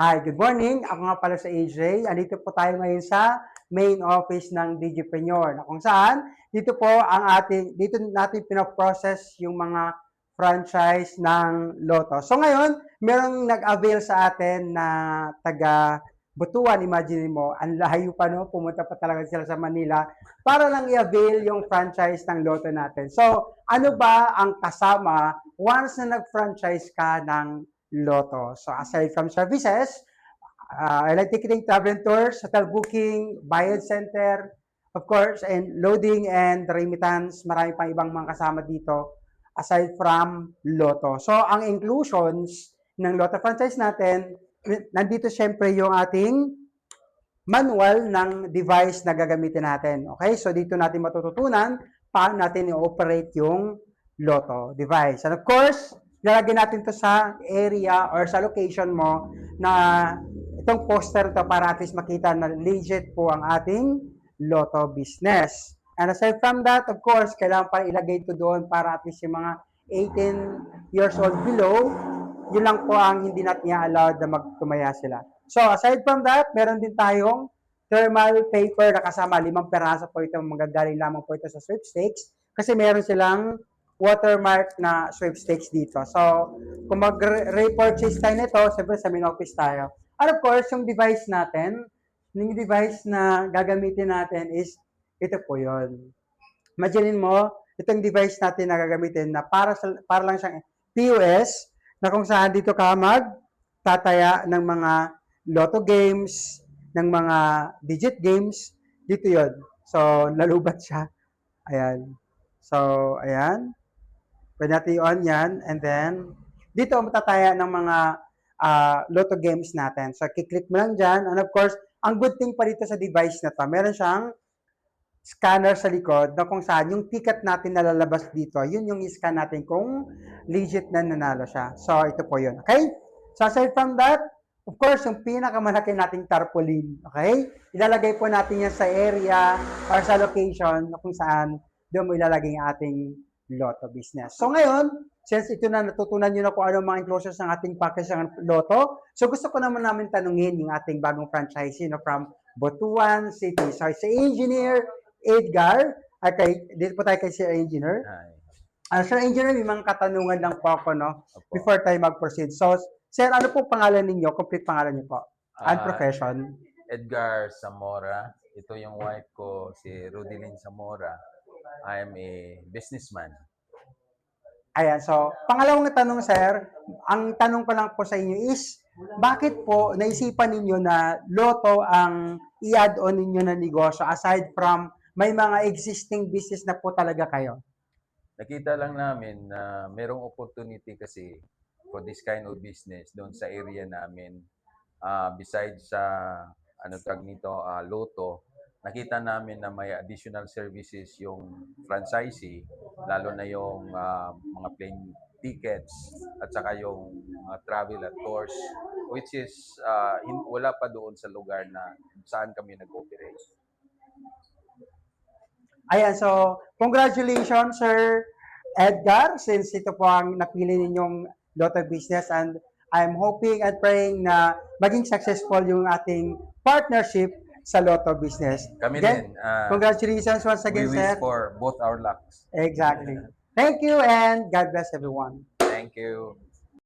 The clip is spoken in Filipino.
Hi, good morning. Ako nga pala si AJ. Andito po tayo ngayon sa main office ng Digipreneur na kung saan dito natin pinoprocess yung mga franchise ng Lotto. So ngayon, merong nag-avail sa atin na taga Butuan. Imagine mo, ang layo pa no, pumunta pa talaga sila sa Manila para lang i-avail yung franchise ng Lotto natin. So, ano ba ang kasama once na nag-franchise ka ng Lotto? So, aside from services, airline ticketing, travel and tours, hotel booking, bayad center, of course, and loading and remittance, marami pang ibang mga kasama dito aside from Lotto. So, ang inclusions ng Lotto franchise natin, nandito syempre yung ating manual ng device na gagamitin natin. Okay? So, dito natin matututunan paano natin i-operate yung Lotto device. And of course, lalagyan natin to sa area or sa location mo na itong poster to para at least makita na legit po ang ating Lotto business. And aside from that, of course, kailangan pa ilagay ito doon para at least yung mga 18 years old below, yun lang po ang hindi natin allowed na magtumaya sila. So, aside from that, meron din tayong thermal paper na kasama. 5 peraso po ito. Magagaling lamang po ito sa sweepstakes kasi meron silang watermark na sweepstakes dito. So, kung mag-repurchase tayo nito, siyempre sa main office tayo. And of course, yung device natin, yung device na gagamitin natin is ito po yun. Imagine mo, itong device natin na gagamitin na para lang siyang POS na kung saan dito ka magtataya ng mga lotto games, ng mga digit games, dito yon. So, lalubat siya. Ayan. So, ayan. Pwede natin i-on yan. And then, dito matataya ng mga lotto games natin. So, kiklik mo lang dyan. And of course, ang good thing pa dito sa device na to, meron siyang scanner sa likod na kung saan yung ticket natin na lalabas dito, yun yung i-scan natin kung legit na nanalo siya. So, ito po yun. Okay? So, aside from that, of course, yung pinakamalaki nating tarpaulin. Okay? Ilalagay po natin yan sa area or sa location na kung saan doon mo ilalagay yung ating Lotto business. So, ngayon, since ito na natutunan nyo na kung ano mga enclosures ng ating package ng Lotto, so gusto ko namin tanungin yung ating bagong franchisee from Butuan City. So, si Engineer Edgar. Okay, dito po tayo kay Sir Engineer. Sir Engineer, may mga katanungan lang po ako, no? Opo. Before tayo mag-proceed. So, Sir, ano po pangalan ninyo? Complete pangalan niyo po. And profession? Edgar Zamora. Ito yung wife ko, si Rudilyn Zamora. I am a businessman. Ayan, so, pangalawang tanong, Sir. Ang tanong ko lang po sa inyo is, bakit po naisipan ninyo na Lotto ang i-add on ninyo na negosyo aside from may mga existing business na po talaga kayo? Nakita lang namin na merong opportunity kasi for this kind of business doon sa area namin. Besides sa Lotto, nakita namin na may additional services yung franchisee, lalo na yung mga plane tickets at saka yung travel at tours, which is wala pa doon sa lugar na saan kami nag-operate. Ayan, so congratulations Sir Edgar, since ito po ang napili ninyong Lotto business, and I'm hoping and praying na maging successful yung ating partnership sa Lotto business. Kami Again, din. Congratulations once again, We wish sir. for both our lucks. Exactly. Thank you and God bless everyone. Thank you.